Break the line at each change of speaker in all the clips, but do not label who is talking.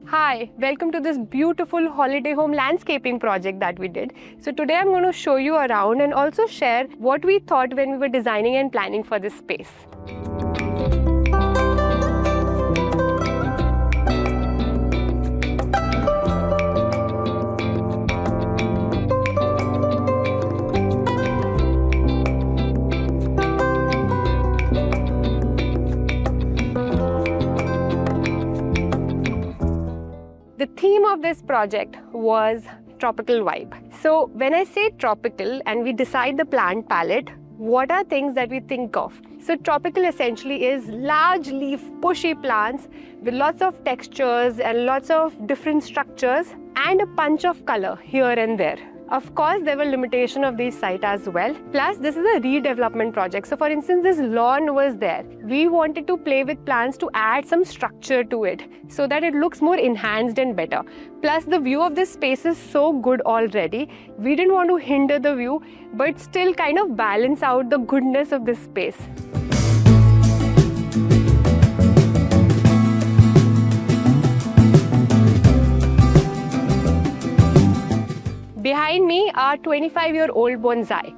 Hi, welcome to this beautiful holiday home landscaping project that we did. So today I'm going to show you around and also share what we thought when we were designing and planning for this space. The theme of this project was tropical vibe. So when I say tropical and we decide the plant palette, what are things that we think of? So tropical essentially is large leaf bushy plants with lots of textures and lots of different structures and a punch of color here and there. Of course, there were limitations of this site as well. Plus, this is a redevelopment project. So for instance, this lawn was there. We wanted to play with plants to add some structure to it so that it looks more enhanced and better. Plus, the view of this space is so good already. We didn't want to hinder the view, but still kind of balance out the goodness of this space. Behind me are 25-year-old bonsai.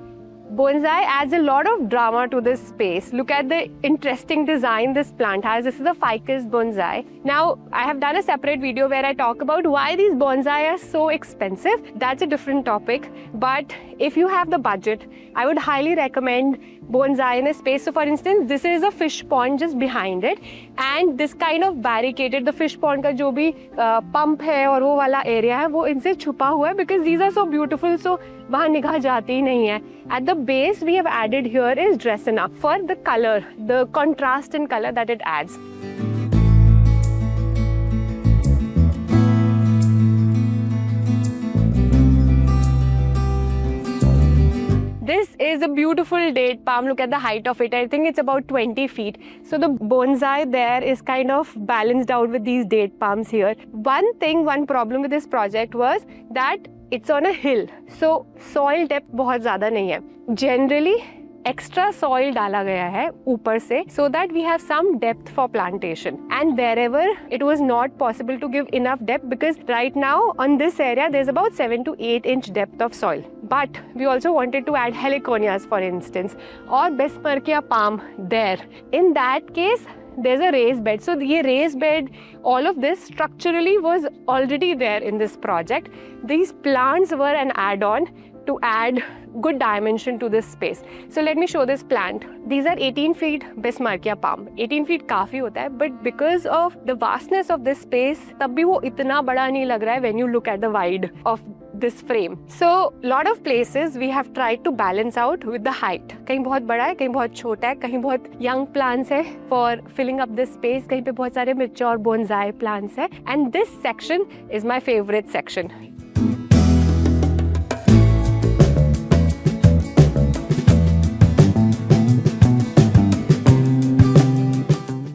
Bonsai adds a lot of drama to this space. Look at the interesting design this plant has. This is a ficus bonsai. Now, I have done a separate video where I talk about why these bonsai are so expensive. That's a different topic. But if you have the budget, I would highly recommend bonsai in a space. So for instance, this is a fish pond just behind it. And this kind of barricaded, the fish pond ka jo bhi pump hai aur wo wala area hai, wo inse chupa hua hai because these are so beautiful. So wahan निगाह जाती ही नहीं है. At the base we have added here is Dracena for the color, the contrast in color that it adds. This is a beautiful date palm. Look at the height of it. I think it's about 20 feet. So the bonsai there is kind of balanced out with these date palms here. One problem with this project was that it's on a hill. So soil depth बहुत ज़्यादा नहीं है. Generally, extra soil डाला गया है ऊपर से so that we have some depth for plantation. And wherever it was not possible to give enough depth because right now on this area there's about 7 to 8 inch depth of soil. But we also wanted to add heliconias for instance or bespoke palm there. In that case, there's a raised bed. So the raised bed, all of this structurally was already there in this project. These plants were an add-on to add good dimension to this space. So let me show this plant. These are 18 feet bespoke palm. 18 feet काफी होता है, but because of the vastness of this space, तब भी वो इतना बड़ा नहीं लग रहा है when you look at the wide of this frame. So lot of places we have tried to balance out with the height. कहीं बहुत बड़ा है, कहीं बहुत छोटा है, कहीं बहुत young plants है for filling up this space, कहीं पे बहुत सारे mature bonsai plants है. And this section is my favorite section.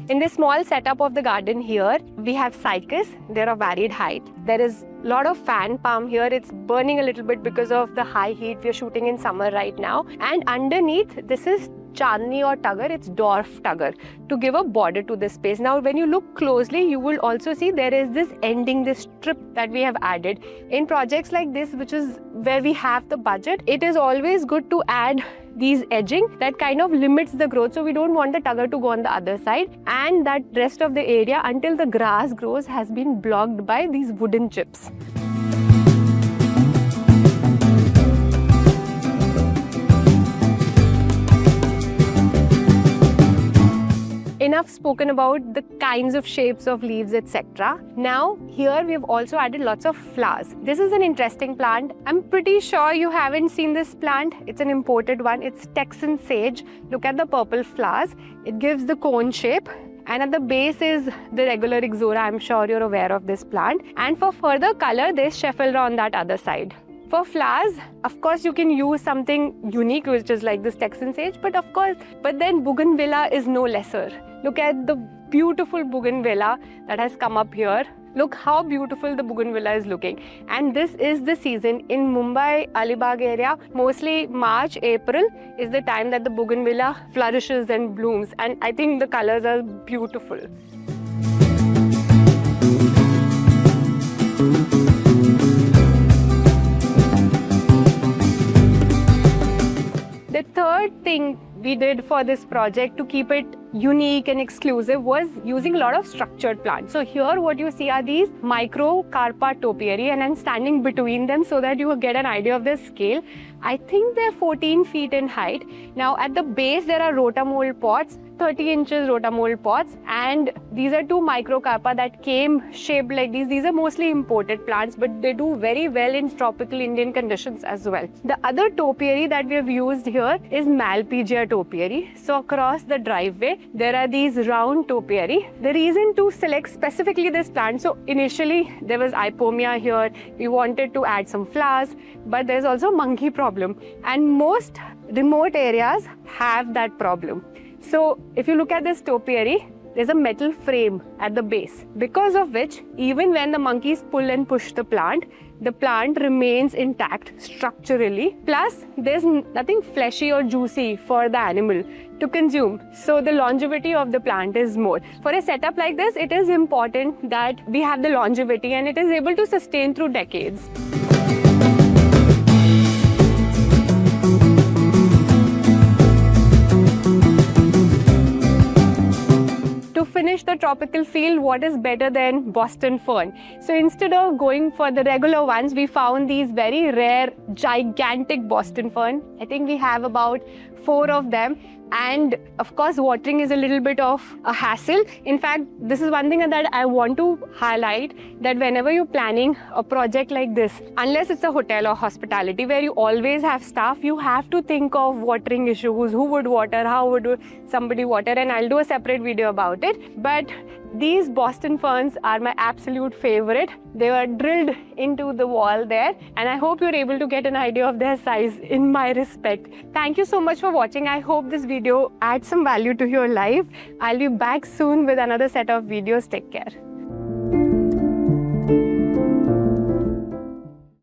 In this small setup of the garden here, we have cycas. They're of varied height. There is a lot of fan palm here. It's burning a little bit because of the high heat. We're shooting in summer right now. And underneath, this is Chandni or Tugger. It's dwarf Tugger to give a border to this space. Now, when you look closely, you will also see there is this ending, this strip that we have added. In projects like this, which is where we have the budget, it is always good to add these edging that kind of limits the growth. So we don't want the tugger to go on the other side, and that rest of the area until the grass grows has been blocked by these wooden chips. Enough spoken about the kinds of shapes of leaves, etc. Now, here we have also added lots of flowers. This is an interesting plant. I'm pretty sure you haven't seen this plant. It's an imported one. It's Texan sage. Look at the purple flowers. It gives the cone shape. And at the base is the regular Ixora. I'm sure you're aware of this plant. And for further color, there's Sheffelra on that other side. For flowers, of course, you can use something unique, which is like this Texan sage, but then bougainvillea is no lesser. Look at the beautiful bougainvillea that has come up here. Look how beautiful the bougainvillea is looking. And this is the season in Mumbai, Alibag area. Mostly March, April is the time that the bougainvillea flourishes and blooms. And I think the colors are beautiful. we did for this project to keep it unique and exclusive was using a lot of structured plants. So here what you see are these microcarpa topiary, and I'm standing between them so that you will get an idea of the scale. I think they're 14 feet in height. Now at the base there are rotamold pots, 30 inches rotamold pots, and these are two microcarpa that came shaped like these. These are mostly imported plants, but they do very well in tropical Indian conditions as well. The other topiary that we have used here is Malpighia topiary. So across the driveway there are these round topiary. The reason to select specifically this plant, so initially there was ipomia here, we wanted to add some flowers, but there's also monkey problem, and most remote areas have that problem. So if you look at this topiary, there's a metal frame at the base, because of which even when the monkeys pull and push the plant remains intact structurally. Plus, there's nothing fleshy or juicy for the animal to consume. So the longevity of the plant is more. For a setup like this, it is important that we have the longevity and it is able to sustain through decades. To finish the tropical field, what is better than Boston fern? So instead of going for the regular ones, we found these very rare, gigantic Boston fern. I think we have about 4 of them. And of course, watering is a little bit of a hassle. In fact, this is one thing that I want to highlight, that whenever you're planning a project like this, unless it's a hotel or hospitality where you always have staff, you have to think of watering issues, who would water, how would somebody water, and I'll do a separate video about it. But these Boston ferns are my absolute favorite. They were drilled into the wall there, and I hope you're able to get an idea of their size in my respect. Thank you so much for watching. I hope this video adds some value to your life. I'll be back soon with another set of videos. Take care.